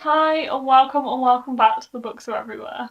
Hi and welcome back to The Books Are Everywhere.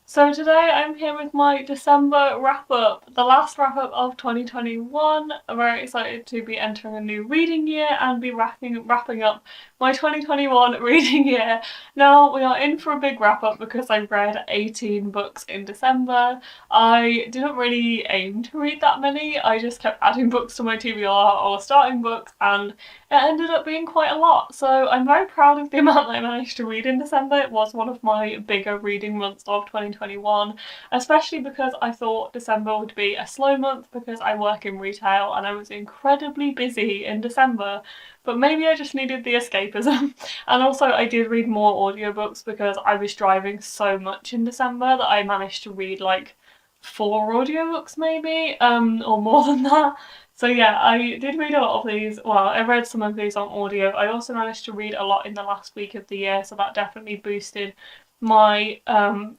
So today I'm here with my December wrap-up, the last wrap-up of 2021. I'm very excited to be entering a new reading year and be wrapping up my 2021 reading year. Now we are in for a big wrap-up because I read 18 books in December. I didn't really aim to read that many, I just kept adding books to my TBR or starting books, and it ended up being quite a lot. So I'm very proud of the amount that I managed to read in December. It was one of my bigger reading months of 2021, especially because I thought December would be a slow month because I work in retail and I was incredibly busy in December. But maybe I just needed the escapism. And also I did read more audiobooks because I was driving so much in December that I managed to read like 4 audiobooks maybe, or more than that. So yeah, I did read a lot of these. Well, I read some of these on audio. I also managed to read a lot in the last week of the year, so that definitely boosted my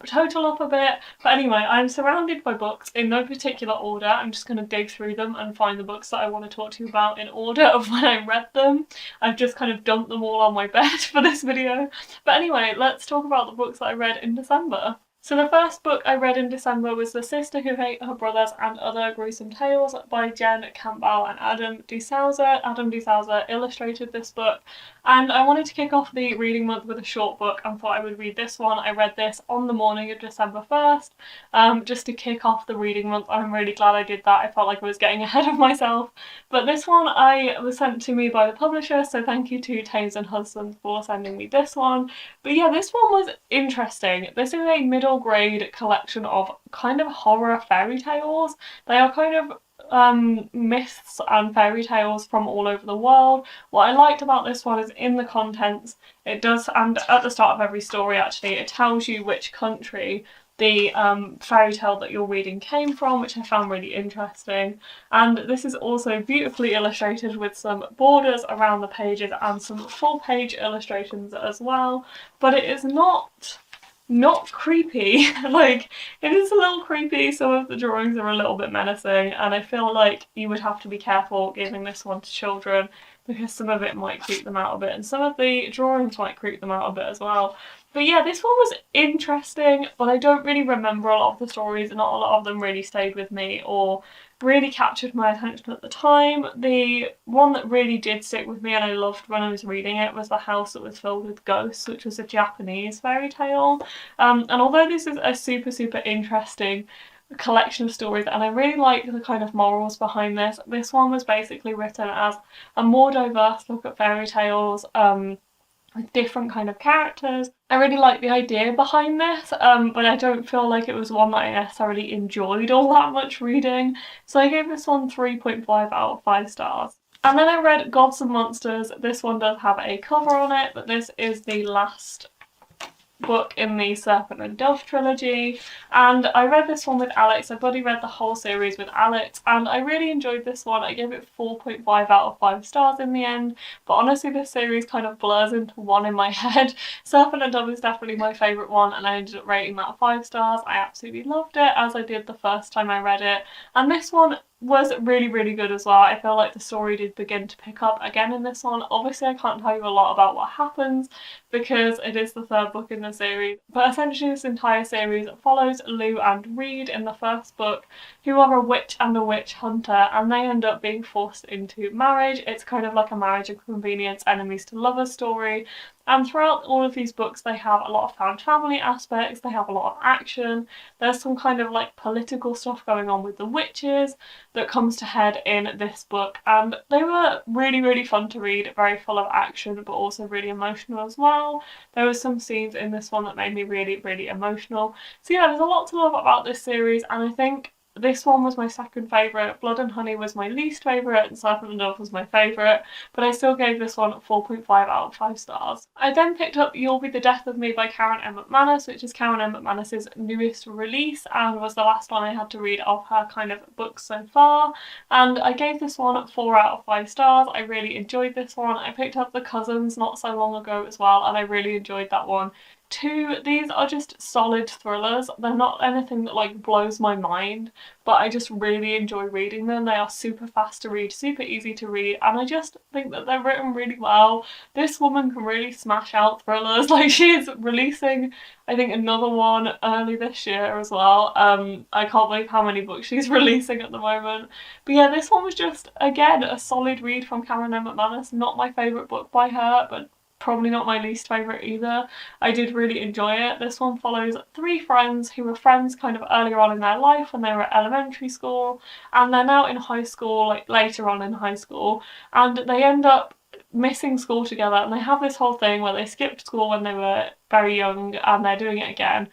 total up a bit. But anyway, I'm surrounded by books in no particular order. I'm just going to dig through them and find the books that I want to talk to you about in order of when I read them. I've just kind of dumped them all on my bed for this video. But anyway, let's talk about the books that I read in December. So the first book I read in December was The Sister Who Ate Her Brothers and Other Gruesome Tales by Jen Campbell and Adam de Souza. Adam de Souza illustrated this book, and I wanted to kick off the reading month with a short book and thought I would read this one. I read this on the morning of December 1st, just to kick off the reading month. I'm really glad I did that. I felt like I was getting ahead of myself. But this one was sent to me by the publisher, so thank you to Thames and Hudson for sending me this one. But yeah, this one was interesting. This is a middle grade collection of kind of horror fairy tales. They are kind of myths and fairy tales from all over the world. What I liked about this one is in the contents, it does, and at the start of every story actually, it tells you which country the fairy tale that you're reading came from, which I found really interesting. And this is also beautifully illustrated with some borders around the pages and some full page illustrations as well. But it is not creepy. Like, it is a little creepy. Some of the drawings are a little bit menacing, and I feel like you would have to be careful giving this one to children because some of it might creep them out a bit and some of the drawings might creep them out a bit as well. But yeah, this one was interesting, but I don't really remember a lot of the stories. Not a lot of them really stayed with me or really captured my attention at the time. The one that really did stick with me and I loved when I was reading it was The House That Was Filled with Ghosts, which was a Japanese fairy tale. And although this is a super interesting collection of stories and I really like the kind of morals behind this one was basically written as a more diverse look at fairy tales, with different kind of characters. I really like the idea behind this, but I don't feel like it was one that I necessarily enjoyed all that much reading. So I gave this one 3.5 out of 5 stars. And then I read Gods and Monsters. This one does have a cover on it, but this is the last book in the Serpent and Dove trilogy, and I read this one with Alex. I've already read the whole series with Alex and I really enjoyed this one. I gave it 4.5 out of 5 stars in the end, but honestly this series kind of blurs into one in my head. Serpent and Dove is definitely my favourite one and I ended up rating that 5 stars. I absolutely loved it, as I did the first time I read it, and this one was really good as well. I feel like the story did begin to pick up again in this one. Obviously I can't tell you a lot about what happens because it is the third book in the series, but essentially this entire series follows Lou and Reed in the first book, who are a witch and a witch hunter, and they end up being forced into marriage. It's kind of like a marriage of convenience, enemies to lovers story. And throughout all of these books they have a lot of found family aspects, they have a lot of action, there's some kind of like political stuff going on with the witches that comes to head in this book, and they were really fun to read, very full of action but also really emotional as well. There were some scenes in this one that made me really emotional. So yeah, there's a lot to love about this series, and I think this one was my second favourite. Blood and Honey was my least favourite and Serpent and Dove was my favourite, but I still gave this one 4.5 out of 5 stars. I then picked up You'll Be the Death of Me by Karen M. McManus, which is Karen M. McManus's newest release and was the last one I had to read of her kind of books so far, and I gave this one 4 out of 5 stars. I really enjoyed this one. I picked up The Cousins not so long ago as well and I really enjoyed that one. two. These are just solid thrillers. They're not anything that like blows my mind, but I just really enjoy reading them. They are super fast to read, super easy to read, and I just think that they're written really well. This woman can really smash out thrillers. Like, she is releasing, I think, another one early this year as well. I can't believe how many books she's releasing at the moment. But yeah, this one was just, again, a solid read from Cameron M. McManus. Not my favourite book by her, but probably not my least favourite either. I did really enjoy it. This one follows three friends who were friends kind of earlier on in their life when they were at elementary school, and they're now in high school, like later on in high school, and they end up missing school together, and they have this whole thing where they skipped school when they were very young and they're doing it again.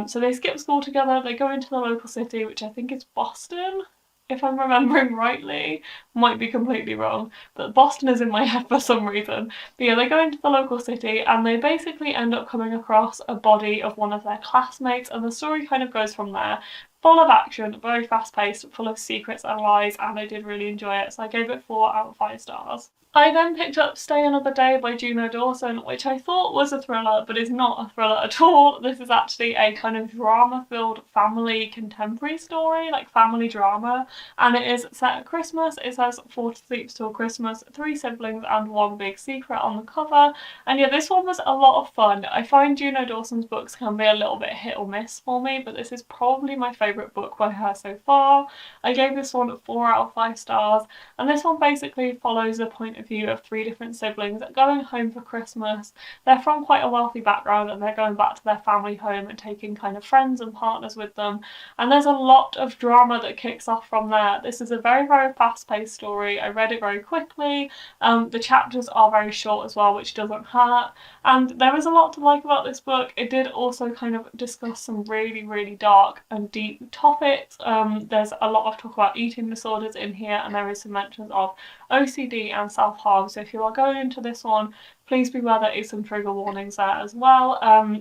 So they skip school together, they go into the local city, which I think is Boston, if I'm remembering rightly. Might be completely wrong, but Boston is in my head for some reason. But yeah, they go into the local city and they basically end up coming across a body of one of their classmates, and the story kind of goes from there. Full of action, very fast paced, full of secrets and lies, and I did really enjoy it, so I gave it 4 out of 5 stars. I then picked up Stay Another Day by Juno Dawson, which I thought was a thriller, but is not a thriller at all. This is actually a kind of drama-filled family contemporary story, like family drama, and it is set at Christmas. It says 4 sleeps till Christmas, 3 siblings and 1 big secret on the cover, and yeah, this one was a lot of fun. I find Juno Dawson's books can be a little bit hit or miss for me, but this is probably my favourite book by her so far. I gave this one 4 out of 5 stars, and this one basically follows the point of view of 3 different siblings going home for Christmas. They're from quite a wealthy background and they're going back to their family home and taking kind of friends and partners with them, and there's a lot of drama that kicks off from there. This is a very, very fast-paced story. I read it very quickly. The chapters are very short as well, which doesn't hurt, and there is a lot to like about this book. It did also kind of discuss some really, really dark and deep topics. There's a lot of talk about eating disorders in here, and there is some mentions of OCD and self-harm, so if you are going into this one, please be aware there is some trigger warnings there as well.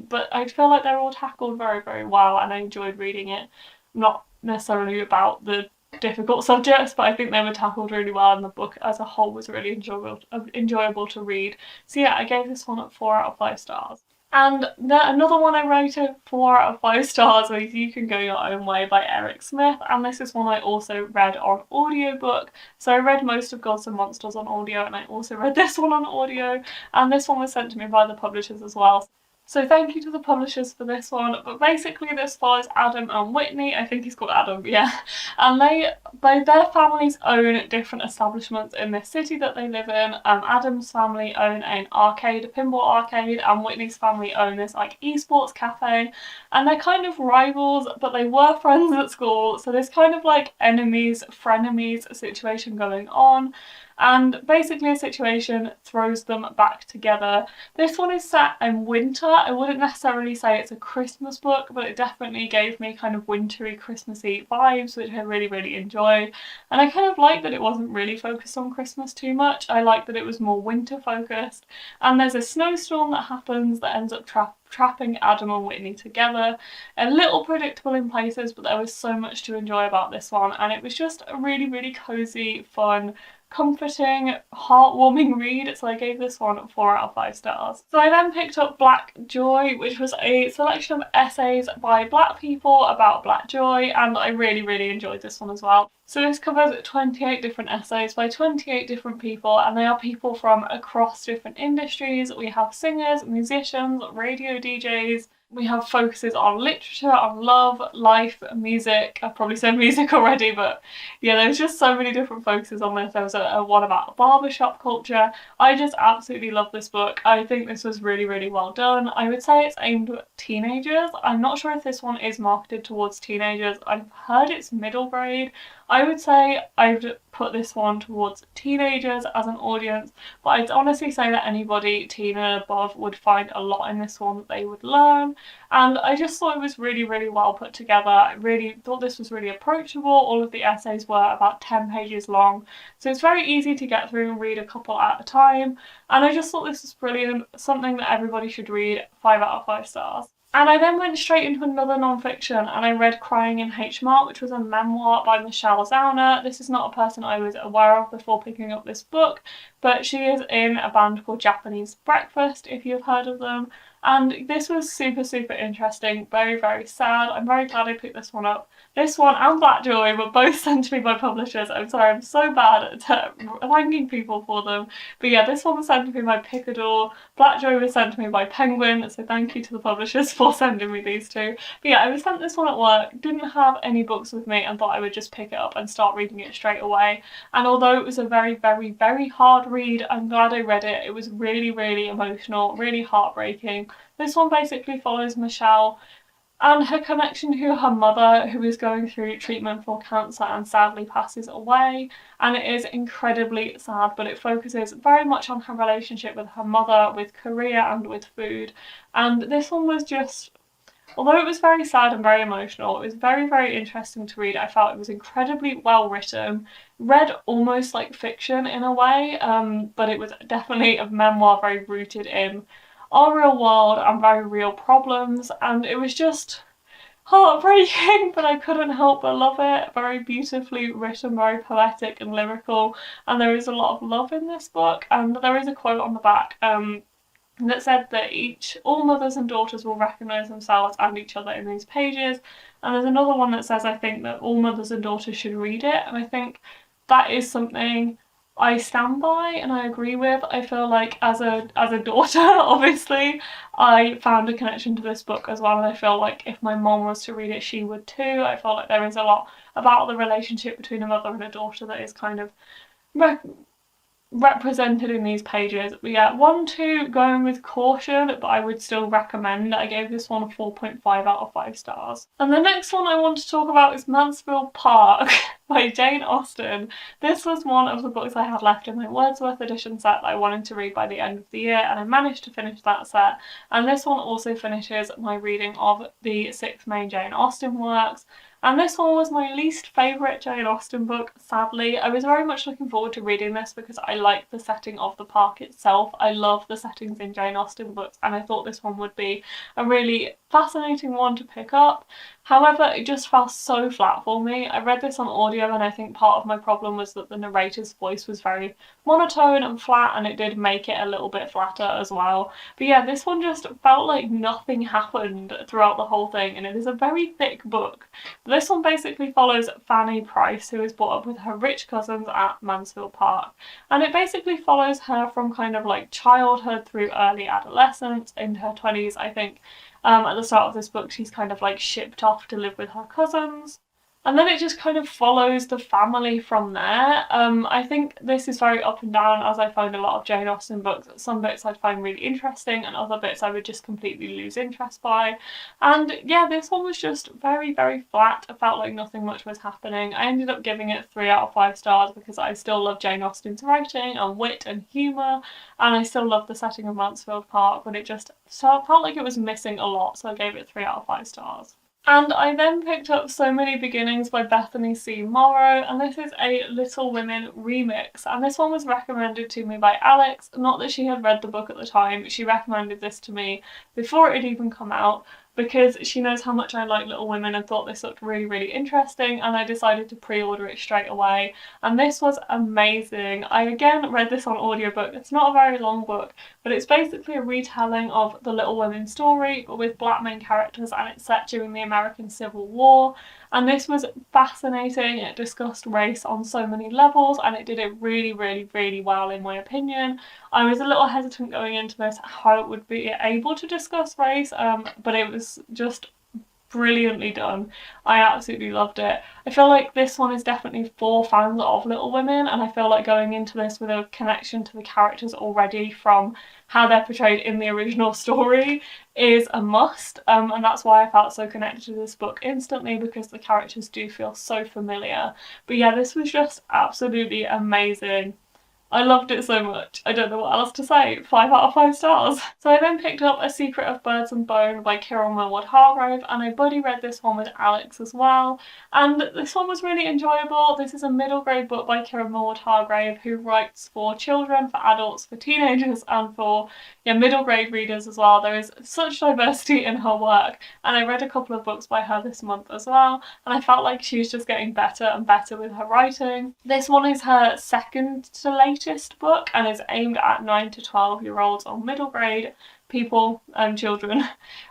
But I feel like they're all tackled very, very well, and I enjoyed reading it. Not necessarily about the difficult subjects, but I think they were tackled really well, and the book as a whole was really enjoyable to read. So yeah, I gave this one 4 out of 5 stars. And another one I rated 4 out of 5 stars was You Can Go Your Own Way by Eric Smith, and this is one I also read on audiobook. So I read most of Gods and Monsters on audio, and I also read this one on audio, and this one was sent to me by the publishers as well. So thank you to the publishers for this one, but basically this follows Adam and Whitney, I think he's called Adam, yeah, and their families own different establishments in this city that they live in. Adam's family own an arcade, a pinball arcade, and Whitney's family own this like esports cafe, and they're kind of rivals, but they were friends at school, so there's kind of like enemies, frenemies situation going on. And basically a situation throws them back together. This one is set in winter. I wouldn't necessarily say it's a Christmas book, but it definitely gave me kind of wintry, Christmassy vibes, which I really, really enjoyed. And I kind of liked that it wasn't really focused on Christmas too much. I liked that it was more winter focused. And there's a snowstorm that happens that ends up trapping Adam and Whitney together. A little predictable in places, but there was so much to enjoy about this one, and it was just a really, really cozy, fun, comforting, heartwarming read, so I gave this one 4 out of 5 stars. So I then picked up Black Joy, which was a selection of essays by Black people about Black joy, and I really, really enjoyed this one as well. So this covers 28 different essays by 28 different people, and they are people from across different industries. We have singers, musicians, radio DJs, we have focuses on literature, on love, life, music. I've probably said music already, but yeah, there's just so many different focuses on this. There was a one about barbershop culture. I just absolutely love this book. I think this was really, really well done. I would say it's aimed at teenagers. I'm not sure if this one is marketed towards teenagers. I've heard it's middle grade. I would say I'd put this one towards teenagers as an audience, but I'd honestly say that anybody teen and above would find a lot in this one that they would learn, and I just thought it was really, really well put together. I really thought this was really approachable. All of the essays were about 10 pages long, so it's very easy to get through and read a couple at a time, and I just thought this was brilliant, something that everybody should read. 5 out of 5 stars. And I then went straight into another non-fiction, and I read Crying in H Mart, which was a memoir by Michelle Zauner. This is not a person I was aware of before picking up this book, but she is in a band called Japanese Breakfast, if you've heard of them. And this was super, super interesting, very, very sad. I'm very glad I picked this one up. This one and Black Joy were both sent to me by publishers. I'm sorry, I'm so bad at thanking people for them. But yeah, this one was sent to me by Picador. Black Joy was sent to me by Penguin, so thank you to the publishers for sending me these two. But yeah, I was sent this one at work, didn't have any books with me, and thought I would just pick it up and start reading it straight away. And although it was a very, very, very hard read, I'm glad I read it. It was really, really emotional, really heartbreaking. This one basically follows Michelle and her connection to her mother, who is going through treatment for cancer and sadly passes away. And it is incredibly sad, but it focuses very much on her relationship with her mother, with career and with food. And this one was just, although it was very sad and very emotional, it was very, very interesting to read. I felt it was incredibly well written, read almost like fiction in a way, but it was definitely a memoir very rooted in our real world and very real problems, and it was just heartbreaking, but I couldn't help but love it. Very beautifully written, very poetic and lyrical, and there is a lot of love in this book. And there is a quote on the back that said that all mothers and daughters will recognise themselves and each other in these pages. And there's another one that says, I think that all mothers and daughters should read it, and I think that is something I stand by and I agree with. I feel like as a daughter, obviously, I found a connection to this book as well, and I feel like if my mom was to read it, she would too. I feel like there is a lot about the relationship between a mother and a daughter that is kind of represented in these pages. But yeah, 1-2 going with caution, but I would still recommend. I gave this one a 4.5 out of 5 stars. And the next one I want to talk about is Mansfield Park by Jane Austen. This was one of the books I had left in my Wordsworth edition set that I wanted to read by the end of the year, and I managed to finish that set. And this one also finishes my reading of the 6 main Jane Austen works. And this one was my least favourite Jane Austen book, sadly. I was very much looking forward to reading this because I like the setting of the park itself. I love the settings in Jane Austen books, and I thought this one would be a really fascinating one to pick up. However, it just fell so flat for me. I read this on audio, and I think part of my problem was that the narrator's voice was very monotone and flat, and it did make it a little bit flatter as well. But yeah, this one just felt like nothing happened throughout the whole thing, and it is a very thick book. This one basically follows Fanny Price, who is brought up with her rich cousins at Mansfield Park. And it basically follows her from kind of like childhood through early adolescence, into her 20s, I think. At the start of this book, she's kind of like shipped off to live with her cousins. And then it just kind of follows the family from there. I think this is very up and down, as I find a lot of Jane Austen books. Some bits I'd find really interesting and other bits I would just completely lose interest by. And yeah, this one was just very, very flat. I felt like nothing much was happening. I ended up giving it 3 out of 5 stars because I still love Jane Austen's writing and wit and humour, and I still love the setting of Mansfield Park, but it just felt like it was missing a lot, so I gave it 3 out of 5 stars. And I then picked up So Many Beginnings by Bethany C. Morrow, and this is a Little Women remix, and this one was recommended to me by Alex. Not that she had read the book at the time, she recommended this to me before it had even come out, because she knows how much I like Little Women and thought this looked really, really interesting, and I decided to pre-order it straight away, and this was amazing. I again read this on audiobook. It's not a very long book, but it's basically a retelling of the Little Women story, but with black main characters, and it's set during the American Civil War. And this was fascinating. It discussed race on so many levels, and it did it really, really, really well in my opinion. I was a little hesitant going into this how it would be able to discuss race, but it was just brilliantly done. I absolutely loved it. I feel like this one is definitely for fans of Little Women, and I feel like going into this with a connection to the characters already from how they're portrayed in the original story is a must, and that's why I felt so connected to this book instantly, because the characters do feel so familiar. But yeah, this was just absolutely amazing. I loved it so much. I don't know what else to say. 5 out of 5 stars. So I then picked up A Secret of Birds and Bone by Kirill Millward-Hargrave, and I buddy read this one with Alex as well. And this one was really enjoyable. This is a middle grade book by Kirill Millward-Hargrave, who writes for children, for adults, for teenagers, and for middle grade readers as well. There is such diversity in her work, and I read a couple of books by her this month as well, and I felt like she was just getting better and better with her writing. This one is her second to latest book and is aimed at 9 to 12-year-olds or middle grade people, children,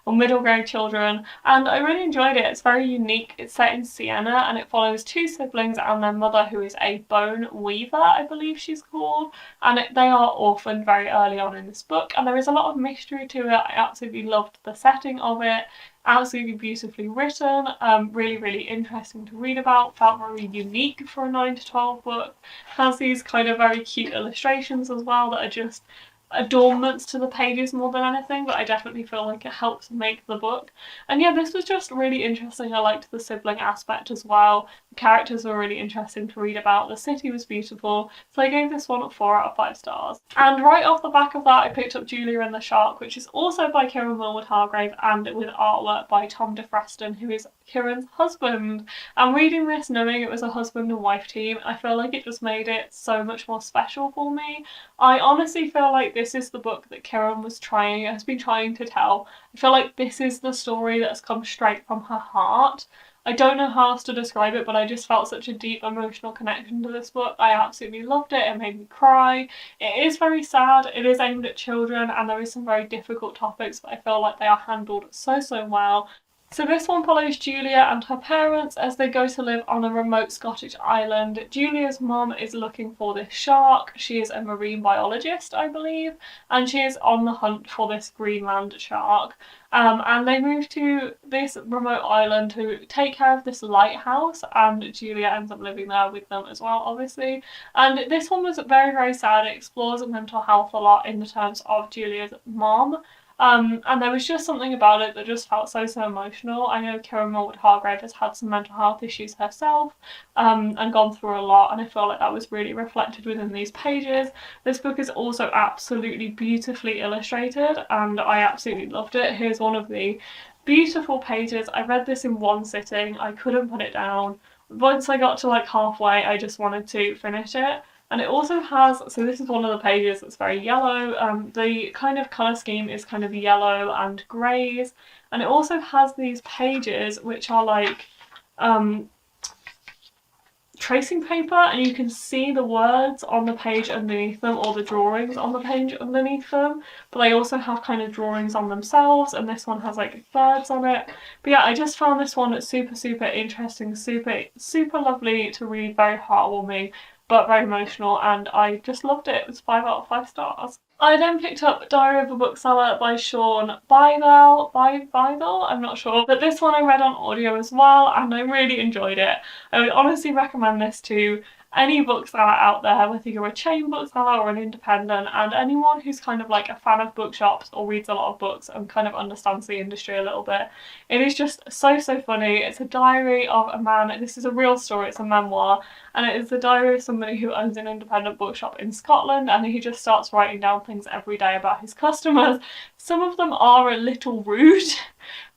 or middle grade children, and I really enjoyed it. It's very unique. It's set in Siena and it follows two siblings and their mother, who is a bone weaver, I believe she's called, and they are orphaned very early on in this book, and there is a lot of mystery to it. I absolutely loved the setting of it. Absolutely beautifully written, really interesting to read about, felt very unique for a 9 to 12 book, has these kind of very cute illustrations as well that are just adornments to the pages more than anything, but I definitely feel like it helps make the book. And yeah, this was just really interesting. I liked the sibling aspect as well. The characters were really interesting to read about. The city was beautiful, so I gave this one 4 out of 5 stars. And right off the back of that, I picked up Julia and the Shark, which is also by Kieran Millward-Hargrave and with artwork by Tom DeFreston, who is Kieran's husband. And reading this knowing it was a husband and wife team, I feel like it just made it so much more special for me. I honestly feel like this is the book that Kieran has been trying to tell. I feel like this is the story that's come straight from her heart. I don't know how else to describe it, but I just felt such a deep emotional connection to this book. I absolutely loved it. It made me cry. It is very sad. It is aimed at children and there is some very difficult topics, but I feel like they are handled so well. So this one follows Julia and her parents as they go to live on a remote Scottish island. Julia's mum is looking for this shark. She is a marine biologist, I believe, and she is on the hunt for this Greenland shark. And they move to this remote island to take care of this lighthouse, and Julia ends up living there with them as well, obviously. And this one was very sad. It explores mental health a lot in the terms of Julia's mom. And there was just something about it that just felt so emotional. I know Kieran Millward-Hargrave has had some mental health issues herself, and gone through a lot, and I feel like that was really reflected within these pages. This book is also absolutely beautifully illustrated, and I absolutely loved it. Here's one of the beautiful pages. I read this in one sitting. I couldn't put it down. Once I got to like halfway, I just wanted to finish it. And it also has, so this is one of the pages that's very yellow. The kind of colour scheme is kind of yellow and greys. And it also has these pages which are like tracing paper, and you can see the words on the page underneath them, or the drawings on the page underneath them, but they also have kind of drawings on themselves, and this one has like birds on it. But yeah, I just found this one super interesting, super lovely to read, very heartwarming, but very emotional, and I just loved it. It was 5 out of 5 stars. I then picked up Diary of a Bookseller by Sean Bydell, I'm not sure, but this one I read on audio as well, and I really enjoyed it. I would honestly recommend this to any bookseller out there, whether you're a chain bookseller or an independent, and anyone who's kind of like a fan of bookshops or reads a lot of books and kind of understands the industry a little bit. It is just so funny. It's a diary of a man. This is a real story, it's a memoir, and it is the diary of somebody who owns an independent bookshop in Scotland, and he just starts writing down things every day about his customers. Some of them are a little rude,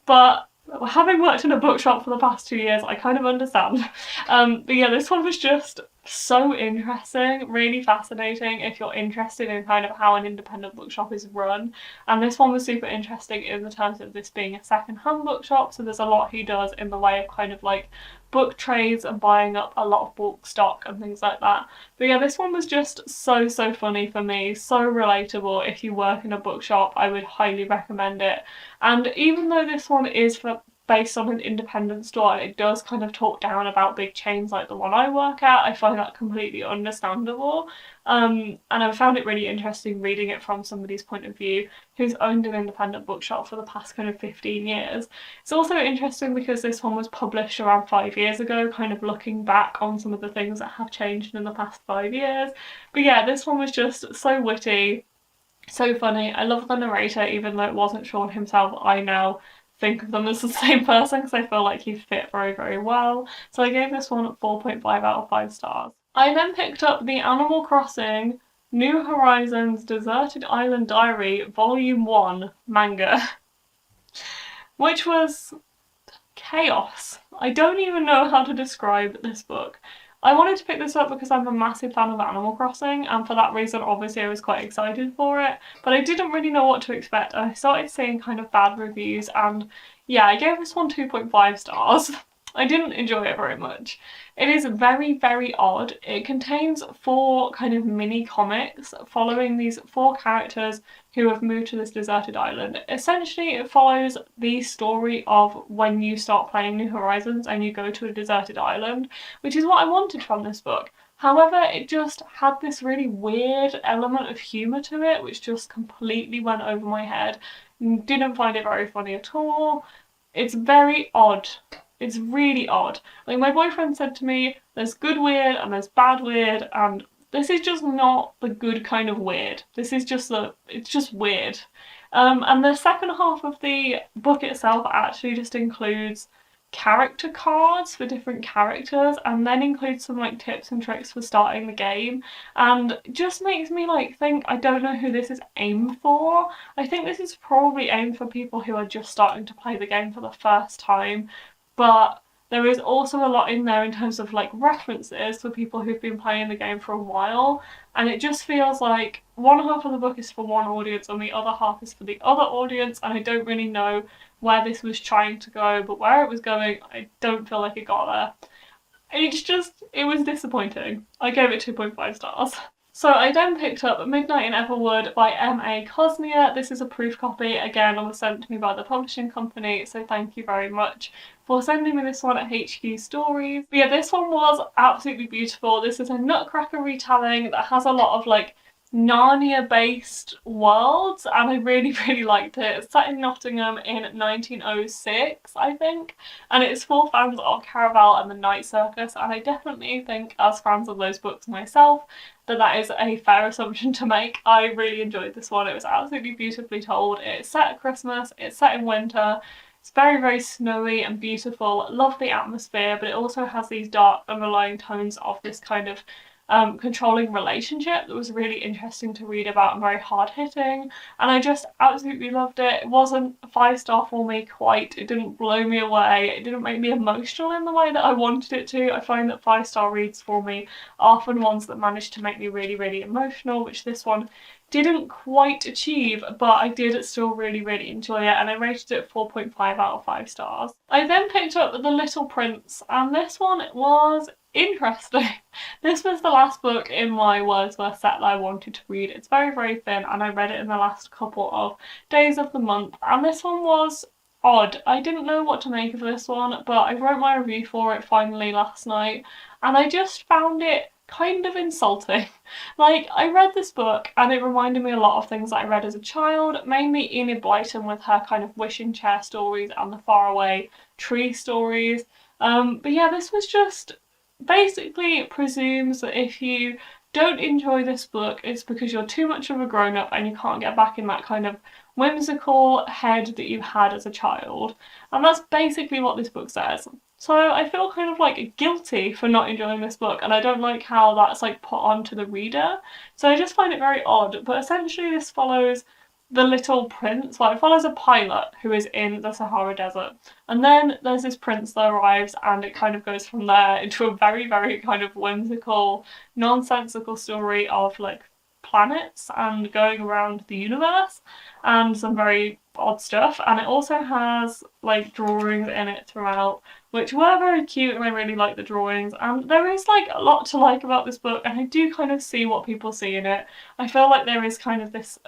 but having worked in a bookshop for the past 2 years, I kind of understand. But yeah, this one was just so interesting, really fascinating if you're interested in kind of how an independent bookshop is run. And this one was super interesting in the terms of this being a second-hand bookshop, so there's a lot he does in the way of kind of like book trades and buying up a lot of bulk stock and things like that. But yeah, this one was just so funny for me, so relatable. If you work in a bookshop, I would highly recommend it. And even though this one is based on an independent store, and it does kind of talk down about big chains like the one I work at, I find that completely understandable. And I found it really interesting reading it from somebody's point of view who's owned an independent bookshop for the past kind of 15 years. It's also interesting because this one was published around 5 years ago, kind of looking back on some of the things that have changed in the past 5 years. But yeah, this one was just so witty, so funny. I love the narrator, even though it wasn't Sean himself. I now think of them as the same person because I feel like he fit very well. So I gave this one 4.5 out of 5 stars. I then picked up the Animal Crossing New Horizons Deserted Island Diary Volume 1 manga, which was chaos. I don't even know how to describe this book. I wanted to pick this up because I'm a massive fan of Animal Crossing, and for that reason obviously I was quite excited for it, but I didn't really know what to expect, and I started seeing kind of bad reviews, and yeah, I gave this one 2.5 stars. I didn't enjoy it very much. It is very, very odd. It contains 4 kind of mini comics following these 4 characters who have moved to this deserted island. Essentially, it follows the story of when you start playing New Horizons and you go to a deserted island, which is what I wanted from this book. However, it just had this really weird element of humour to it, which just completely went over my head. Didn't find it very funny at all. It's very odd. It's really odd. Like, my boyfriend said to me, there's good weird and there's bad weird, and this is just not the good kind of weird. This is just it's just weird. And the second half of the book itself actually just includes character cards for different characters, and then includes some like tips and tricks for starting the game, and just makes me like think, I don't know who this is aimed for. I think this is probably aimed for people who are just starting to play the game for the first time, but there is also a lot in there in terms of like references for people who've been playing the game for a while, and it just feels like one half of the book is for one audience and the other half is for the other audience, and I don't really know where this was trying to go, but where it was going, I don't feel like it got there. It was disappointing. I gave it 2.5 stars. So I then picked up Midnight in Everwood by M.A. Cosnia. This is a proof copy. Again, it was sent to me by the publishing company, so thank you very much for sending me this one at HQ Stories. But yeah, this one was absolutely beautiful. This is a Nutcracker retelling that has a lot of like Narnia-based worlds, and I really, really liked it. It's set in Nottingham in 1906, I think, and it's for fans of Caraval and the Night Circus, and I definitely think, as fans of those books myself, that is a fair assumption to make. I really enjoyed this one. It was absolutely beautifully told. It's set at Christmas, it's set in winter, it's very, very snowy and beautiful. Love the atmosphere, but it also has these dark underlying tones of this kind of controlling relationship that was really interesting to read about and very hard hitting, and I just absolutely loved it. It wasn't a 5-star for me quite, it didn't blow me away, it didn't make me emotional in the way that I wanted it to. I find that 5-star reads for me are often ones that manage to make me really, really emotional, which this one didn't quite achieve, but I did still really, really enjoy it, and I rated it 4.5 out of 5 stars. I then picked up The Little Prince, and this one was interesting. This was the last book in my Wordsworth set that I wanted to read. It's very, very thin, and I read it in the last couple of days of the month, and this one was odd. I didn't know what to make of this one, but I wrote my review for it finally last night, and I just found it kind of insulting. Like, I read this book and it reminded me a lot of things that I read as a child, mainly Enid Blyton with her kind of wishing chair stories and the faraway tree stories. But yeah, this was just basically presumes that if you don't enjoy this book, it's because you're too much of a grown-up and you can't get back in that kind of whimsical head that you had as a child. And that's basically what this book says. So I feel kind of like guilty for not enjoying this book, and I don't like how that's like put onto the reader. So I just find it very odd, but essentially this follows the Little Prince. Well, it follows a pilot who is in the Sahara Desert, and then there's this prince that arrives, and it kind of goes from there into a very, very kind of whimsical, nonsensical story of like planets and going around the universe and some very odd stuff. And it also has like drawings in it throughout, which were very cute, and I really like the drawings, and there is like a lot to like about this book, and I do kind of see what people see in it. I feel like there is kind of this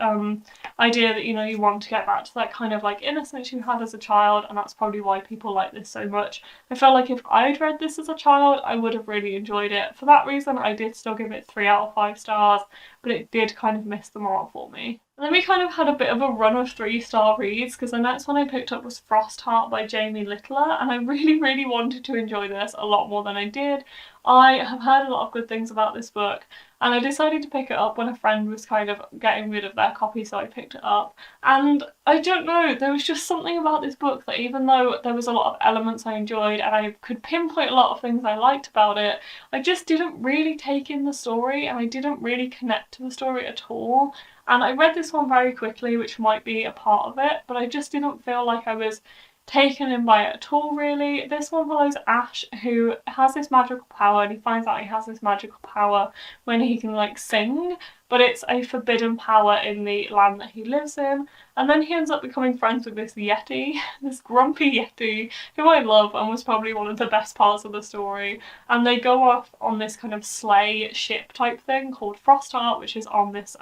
idea that, you know, you want to get back to that kind of like innocence you had as a child, and that's probably why people like this so much. I felt like if I'd read this as a child, I would have really enjoyed it. For that reason, I did still give it 3 out of 5 stars, but it did kind of miss the mark for me. And then we kind of had a bit of a run of 3-star reads, because the next one I picked up was Frostheart by Jamie Littler, and I really, really wanted to enjoy this a lot more than I did. I have heard a lot of good things about this book, and I decided to pick it up when a friend was kind of getting rid of their copy, so I picked it up. And I don't know, there was just something about this book that, even though there was a lot of elements I enjoyed and I could pinpoint a lot of things I liked about it, I just didn't really take in the story, and I didn't really connect to the story at all. And I read this one very quickly, which might be a part of it, but I just didn't feel like I was taken in by it at all, really. This one follows Ash, who has this magical power, and he finds out he has this magical power when he can like sing, but it's a forbidden power in the land that he lives in. And then he ends up becoming friends with this Yeti, this grumpy Yeti, who I love and was probably one of the best parts of the story. And they go off on this kind of sleigh ship type thing called Frostheart, which is on this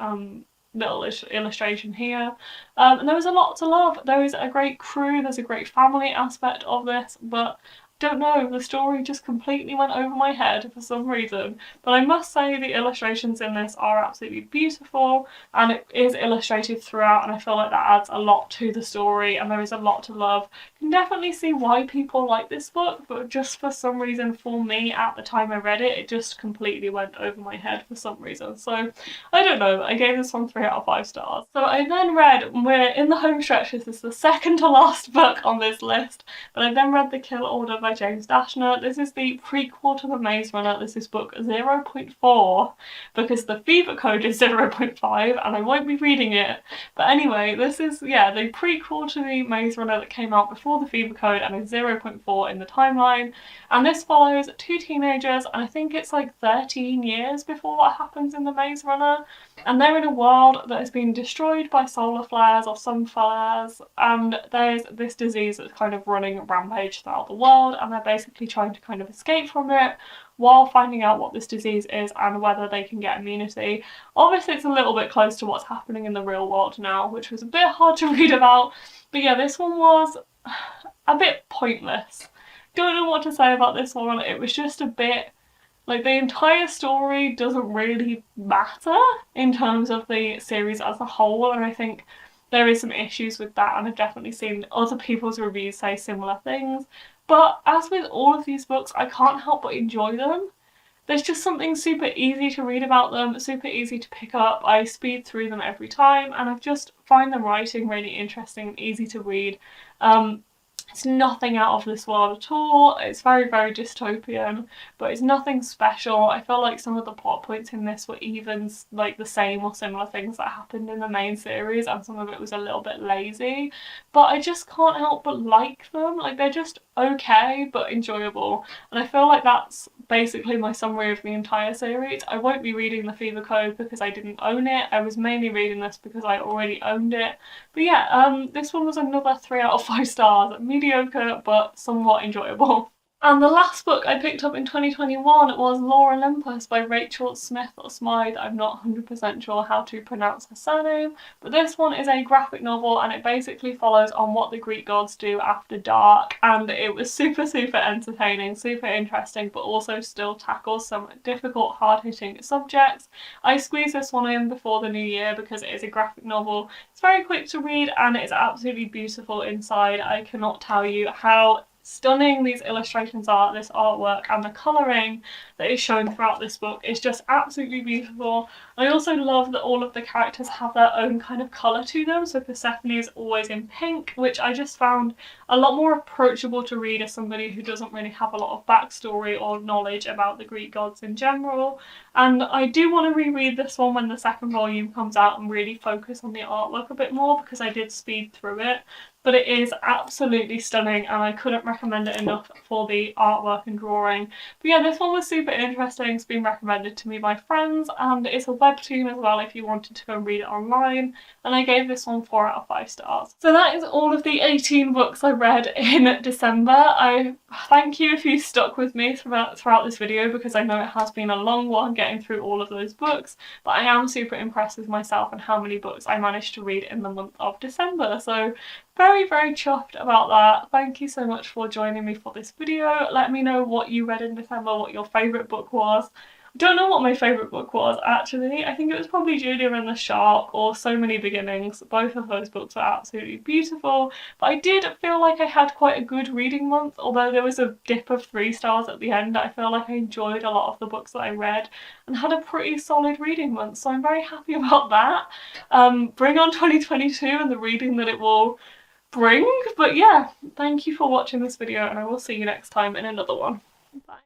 little illustration here. And there was a lot to love. There is a great crew, there's a great family aspect of this, but don't know, the story just completely went over my head for some reason. But I must say the illustrations in this are absolutely beautiful, and it is illustrated throughout, and I feel like that adds a lot to the story and there is a lot to love. I can definitely see why people like this book, but just for some reason for me at the time I read it, it just completely went over my head for some reason. So I don't know, I gave this one 3 out of 5 stars. So I then read, we're in the home stretch, this is the second to last book on this list, but I then read The Kill Order by James Dashner. This is the prequel to The Maze Runner. This is book 0.4 because the fever code is 0.5 and I won't be reading it. But anyway, this is, yeah, the prequel to The Maze Runner that came out before the fever code and is 0.4 in the timeline. And this follows 2 teenagers, and I think it's like 13 years before what happens in The Maze Runner. And they're in a world that has been destroyed by solar flares or some flares, and there's this disease that's kind of running rampage throughout the world, and they're basically trying to kind of escape from it while finding out what this disease is and whether they can get immunity. Obviously it's a little bit close to what's happening in the real world now, which was a bit hard to read about, but yeah, this one was a bit pointless. Don't know what to say about this one. It was just a bit like the entire story doesn't really matter in terms of the series as a whole, and I think there is some issues with that, and I've definitely seen other people's reviews say similar things. But as with all of these books, I can't help but enjoy them. There's just something super easy to read about them, super easy to pick up. I speed through them every time, and I just find the writing really interesting and easy to read. It's nothing out of this world at all. It's very, very dystopian, but it's nothing special. I feel like some of the plot points in this were even like the same or similar things that happened in the main series, and some of it was a little bit lazy. But I just can't help but like them. Like, they're just okay, but enjoyable. And I feel like that's basically my summary of the entire series. I won't be reading The Fever Code because I didn't own it. I was mainly reading this because I already owned it. But yeah, this one was another 3 out of 5 stars. Mediocre, but somewhat enjoyable. And the last book I picked up in 2021 was Olympus by Rachel Smith or Smythe. I'm not 100% sure how to pronounce her surname, but this one is a graphic novel and it basically follows on what the Greek gods do after dark, and it was super entertaining, super interesting, but also still tackles some difficult, hard-hitting subjects. I squeezed this one in before the new year because it is a graphic novel. It's very quick to read and it's absolutely beautiful inside. I cannot tell you how stunning these illustrations are, this artwork, and the colouring that is shown throughout this book is just absolutely beautiful. I also love that all of the characters have their own kind of colour to them. So Persephone is always in pink, which I just found a lot more approachable to read as somebody who doesn't really have a lot of backstory or knowledge about the Greek gods in general. And I do want to reread this one when the second volume comes out and really focus on the artwork a bit more, because I did speed through it. But it is absolutely stunning and I couldn't recommend it enough for the artwork and drawing. But yeah, this one was super interesting. It's been recommended to me by friends and it's a webtoon as well if you wanted to go and read it online. And I gave this one 4 out of 5 stars. So that is all of the 18 books I read in December. I thank you if you stuck with me throughout this video, because I know it has been a long one getting through all of those books. But I am super impressed with myself and how many books I managed to read in the month of December. So very chuffed about that. Thank you so much for joining me for this video. Let me know what you read in December, what your favourite book was. I don't know what my favourite book was actually. I think it was probably Julia and the Shark or So Many Beginnings. Both of those books were absolutely beautiful, but I did feel like I had quite a good reading month, although there was a dip of 3 stars at the end. I feel like I enjoyed a lot of the books that I read and had a pretty solid reading month, so I'm very happy about that. Bring on 2022 and the reading that it will bring. But yeah, thank you for watching this video and I will see you next time in another one. Bye.